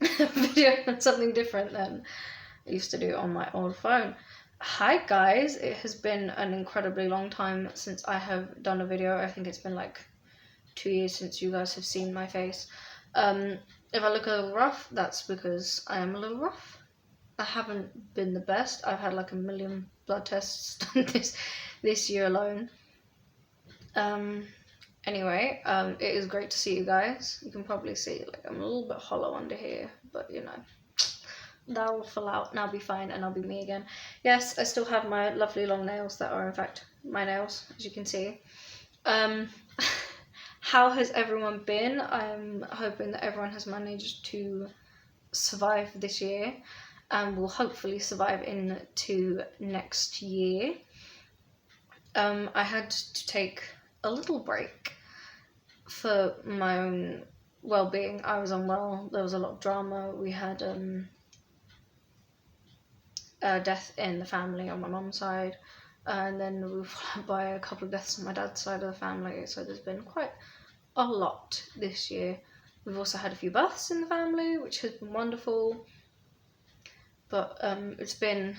video on something different than I used to do on my old phone. Hi guys, it has been an incredibly long time since I have done a video. I think it's been like 2 years since you guys have seen my face. If I look a little rough, that's because I am a little rough. I haven't been the best. I've had like 1 million blood tests done this year alone. Anyway, it is great to see you guys. You can probably see like I'm a little bit hollow under here, but you know, that will fall out and I'll be fine and I'll be me again. Yes, I still have my lovely long nails that are in fact my nails, as you can see. How has everyone been? I'm hoping that everyone has managed to survive this year and will hopefully survive into next year. I had to take a little break for my own well-being. I was unwell. There was a lot of drama. We had a death in the family on my mum's side, and then we were followed by a couple of deaths on my dad's side of the family. So there's been quite a lot this year. We've also had a few births in the family, which has been wonderful. But it's been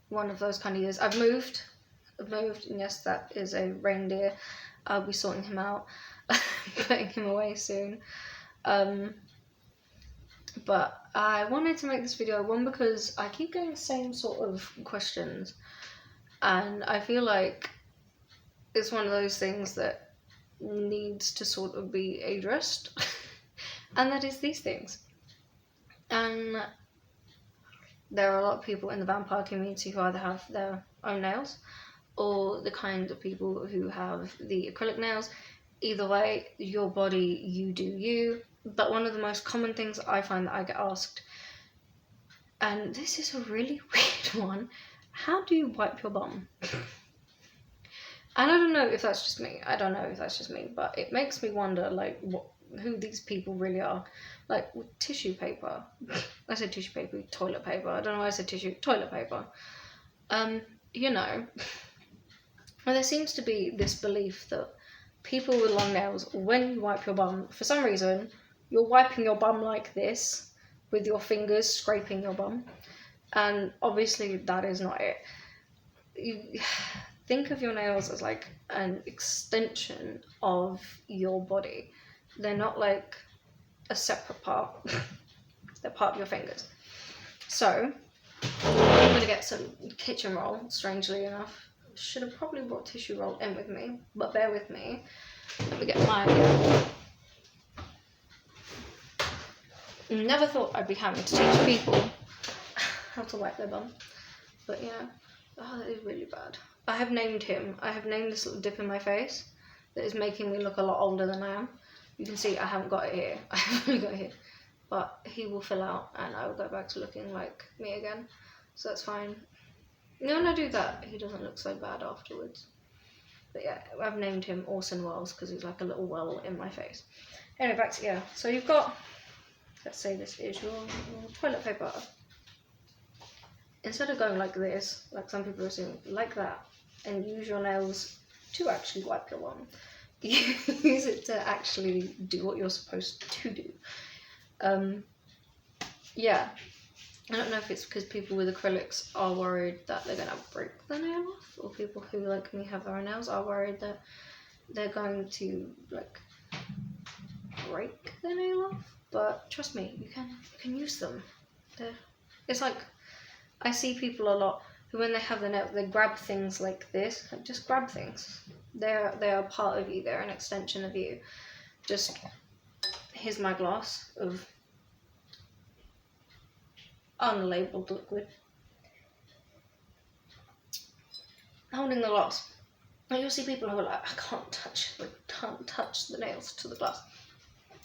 one of those kind of years. I've moved, and yes, that is a reindeer. I'll be sorting him out, putting him away soon. But I wanted to make this video, one, because I keep getting the same sort of questions, and I feel like it's one of those things that needs to sort of be addressed, and that is these things. And there are a lot of people in the vampire community who either have their own nails or the kind of people who have the acrylic nails. Either way, your body, you do you. But one of the most common things I find that I get asked, and this is a really weird one, how do you wipe your bum? And I don't know if that's just me. But it makes me wonder, like, who these people really are. Like, with tissue paper. I said tissue paper, toilet paper. I don't know why I said tissue, toilet paper. You know, well, there seems to be this belief that people with long nails, when you wipe your bum, for some reason, you're wiping your bum like this, with your fingers scraping your bum. And obviously that is not it. You think of your nails as like an extension of your body. They're not like a separate part. They're part of your fingers. So I'm gonna get some kitchen roll, strangely enough. Should have probably brought tissue roll in with me, but bear with me. Let me get my... Never thought I'd be having to teach people how to wipe their bum. But yeah, oh, that is really bad. I have named him. I have named this little dip in my face that is making me look a lot older than I am. You can see I haven't got it here. I haven't really got it here. But he will fill out and I will go back to looking like me again. So that's fine. When I do that, he doesn't look so bad afterwards. But yeah, I've named him Orson Welles because he's like a little well in my face. Anyway, back to, yeah. So you've got, let's say this is your toilet paper. Instead of going like this, like some people are saying, like that, and use your nails to actually wipe your bum. Use it to actually do what you're supposed to do. Yeah. I don't know if it's because people with acrylics are worried that they're going to break the nail off, or people who, like me, have their own nails are worried that they're going to, like, break the nail off. But trust me, you can use them. It's like, I see people a lot who, when they have the nail, they grab things like this. Like, just grab things. They are part of you. They're an extension of you. Just, here's my glass of unlabeled liquid. Holding the glass. And you'll see people who are like, I can't touch the nails to the glass.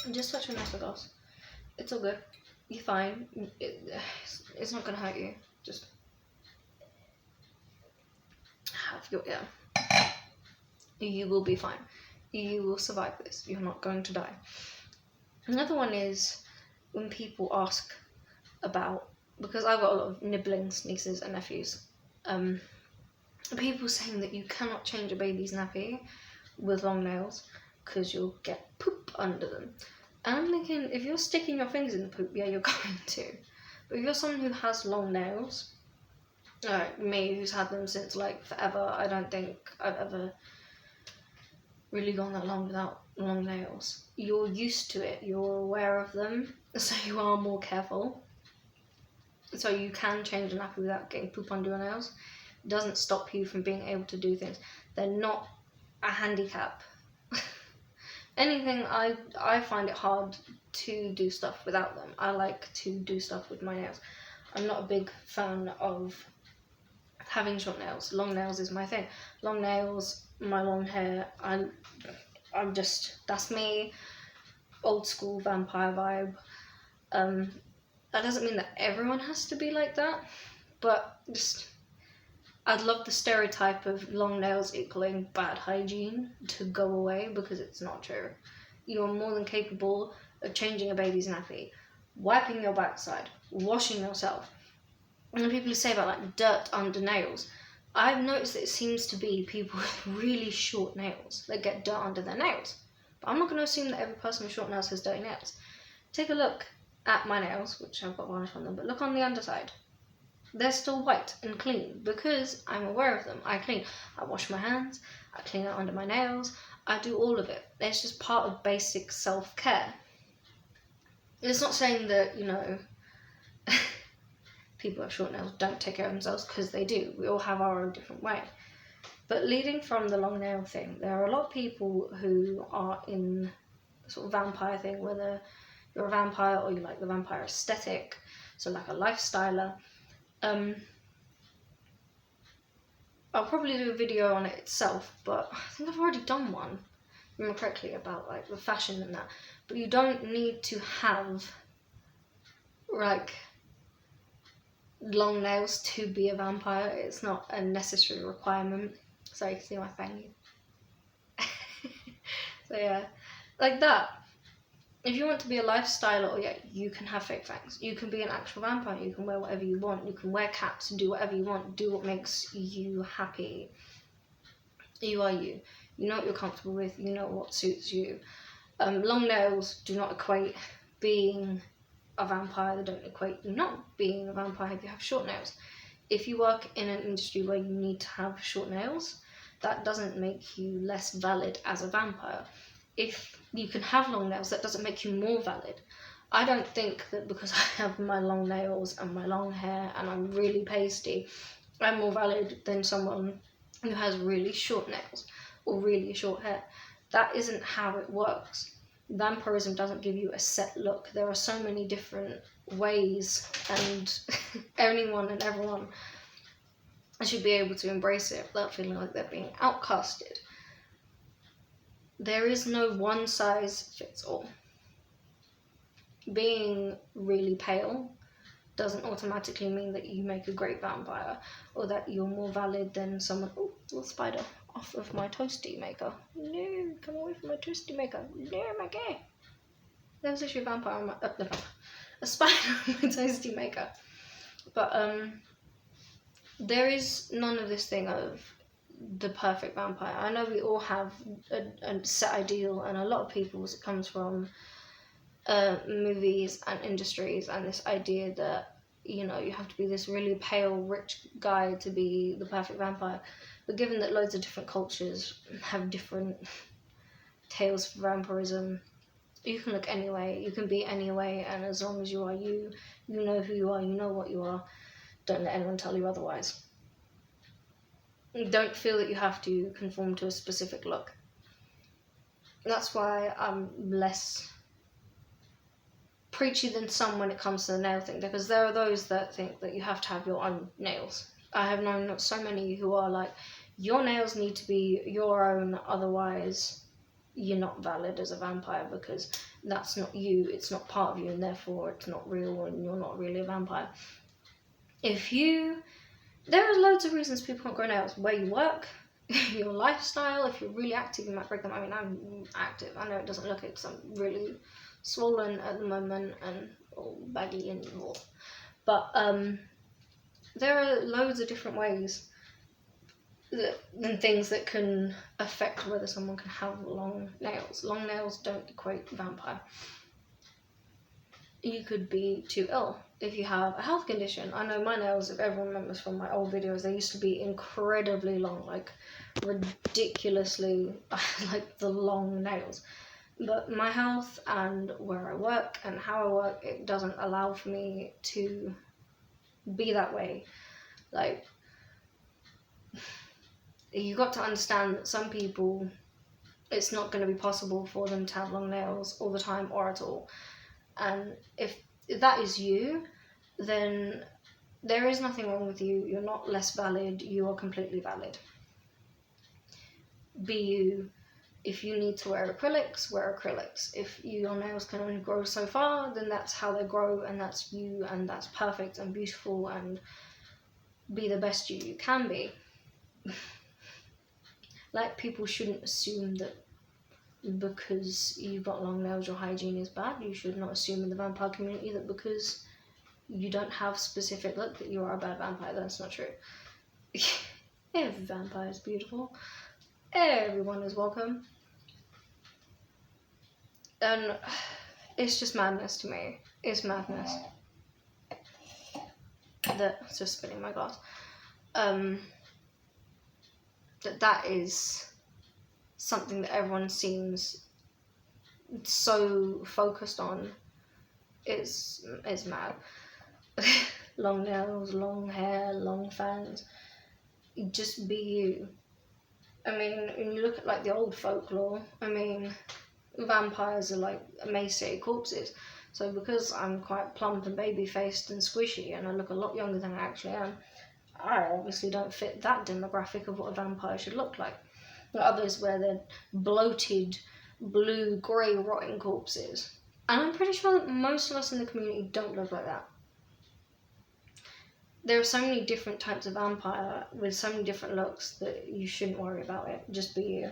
And just touch your nails to the glass. It's all good. You're fine. It's not gonna hurt you. Just have your, yeah. You will be fine. You will survive this. You're not going to die. Another one is when people ask about, because I've got a lot of nibblings, nieces and nephews, people saying that you cannot change a baby's nappy with long nails because you'll get poop under them. And I'm thinking, if you're sticking your fingers in the poop, yeah, you're going to. But if you're someone who has long nails, like me, who's had them since like forever, I don't think I've ever really gone that long without long nails. You're used to it, you're aware of them, so you are more careful. So you can change a nappy without getting poop under your nails. It doesn't stop you from being able to do things. They're not a handicap. Anything, I find it hard to do stuff without them. I like to do stuff with my nails. I'm not a big fan of having short nails. Long nails is my thing. Long nails, my long hair, I'm just, that's me. Old school vampire vibe. That doesn't mean that everyone has to be like that, but just, I'd love the stereotype of long nails equaling bad hygiene to go away, because it's not true. You're more than capable of changing a baby's nappy, wiping your backside, washing yourself. And the people who say about like dirt under nails, I've noticed that it seems to be people with really short nails that get dirt under their nails. But I'm not going to assume that every person with short nails has dirty nails. Take a look at my nails, which I've got varnish on them, but look on the underside. They're still white and clean because I'm aware of them. I clean. I wash my hands, I clean out under my nails, I do all of it. It's just part of basic self-care. It's not saying that, you know, people with short nails don't take care of themselves, because they do. We all have our own different way. But leading from the long nail thing, there are a lot of people who are in the sort of vampire thing, whether you're a vampire or you like the vampire aesthetic, so like a lifestyler. I'll probably do a video on it itself, but I think I've already done one, if I remember correctly, about like the fashion and that. But you don't need to have like long nails to be a vampire. It's not a necessary requirement. Sorry, you can see my fanny. So yeah, like that. If you want to be a lifestyler, yeah, you can have fake fangs. You can be an actual vampire. You can wear whatever you want. You can wear caps and do whatever you want. Do what makes you happy. You are you. You know what you're comfortable with. You know what suits you. Long nails do not equate being a vampire. They don't equate not being a vampire if you have short nails. If you work in an industry where you need to have short nails, that doesn't make you less valid as a vampire. If you can have long nails, that doesn't make you more valid. I don't think that because I have my long nails and my long hair and I'm really pasty, I'm more valid than someone who has really short nails or really short hair. That isn't how it works. Vampirism doesn't give you a set look. There are so many different ways, and anyone and everyone should be able to embrace it without feeling like they're being outcasted. There is no one size fits all. Being really pale doesn't automatically mean that you make a great vampire, or that you're more valid than someone. Oh, little spider off of my toasty maker. No, come away from my toasty maker. No, my gay. There was actually a vampire on my, a spider on my toasty maker. But there is none of this thing of the perfect vampire. I know we all have a set ideal, and a lot of people's it comes from movies and industries, and this idea that, you know, you have to be this really pale, rich guy to be the perfect vampire. But given that loads of different cultures have different tales for vampirism, you can look anyway, you can be anyway, and as long as you are you, you know who you are, you know what you are. Don't let anyone tell you otherwise. Don't feel that you have to conform to a specific look. That's why I'm less preachy than some when it comes to the nail thing, because there are those that think that you have to have your own nails. I have known so many who are like, your nails need to be your own, otherwise you're not valid as a vampire, because that's not you, it's not part of you, and therefore it's not real, and you're not really a vampire. There are loads of reasons people can't grow nails. Where you work, your lifestyle. If you're really active, you might break them. I mean, I'm active. I know it doesn't look it because I'm really swollen at the moment and all baggy and all. But there are loads of different ways and things that can affect whether someone can have long nails. Long nails don't equate vampire. you could be too ill. If you have a health condition, I know my nails, if everyone remembers from my old videos, they used to be incredibly long, like ridiculously like the long nails. But my health and where I work and how I work, it doesn't allow for me to be that way. Like, you got to understand that some people, it's not going to be possible for them to have long nails all the time or at all. And if that is you, then there is nothing wrong with you. You're not less valid. You are completely valid. Be you. If you need to wear acrylics, wear acrylics. If your nails can only grow so far, then that's how they grow, and that's you, and that's perfect and beautiful, and be the best you can be. Like, people shouldn't assume that because you've got long nails your hygiene is bad. You should not assume in the vampire community that because you don't have specific look that you are a bad vampire. That's not true. Every vampire is beautiful. Everyone is welcome. And it's just madness to me. It's madness. That's just spinning my glass. That is something that everyone seems so focused on. It's mad. Long nails, long hair, long fangs. Just be you. I mean, when you look at like the old folklore, I mean, vampires are like emaciated corpses. So because I'm quite plump and baby-faced and squishy and I look a lot younger than I actually am, I obviously don't fit that demographic of what a vampire should look like. There are others where they're bloated, blue, grey, rotting corpses. And I'm pretty sure that most of us in the community don't look like that. There are so many different types of vampire with so many different looks that you shouldn't worry about it. Just be you.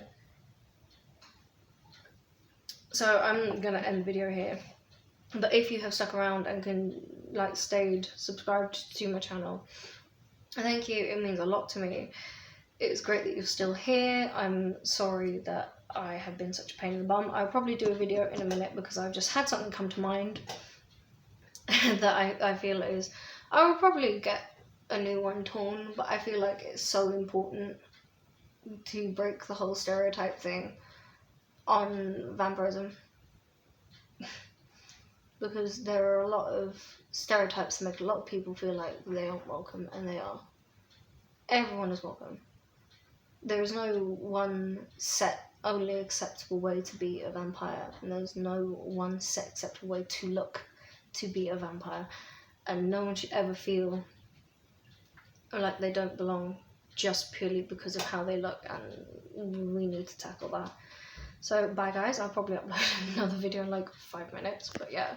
So I'm gonna end the video here. But if you have stuck around and stayed subscribed to my channel, thank you. It means a lot to me. It's great that you're still here. I'm sorry that I have been such a pain in the bum. I'll probably do a video in a minute because I've just had something come to mind that I feel is... I will probably get a new one torn, but I feel like it's so important to break the whole stereotype thing on vampirism. Because there are a lot of stereotypes that make a lot of people feel like they aren't welcome, and they are. Everyone is welcome. There is no one set, only acceptable way to be a vampire, and there's no one set acceptable way to look to be a vampire. And no one should ever feel like they don't belong just purely because of how they look, and we need to tackle that. So bye guys, I'll probably upload another video in like 5 minutes, but yeah.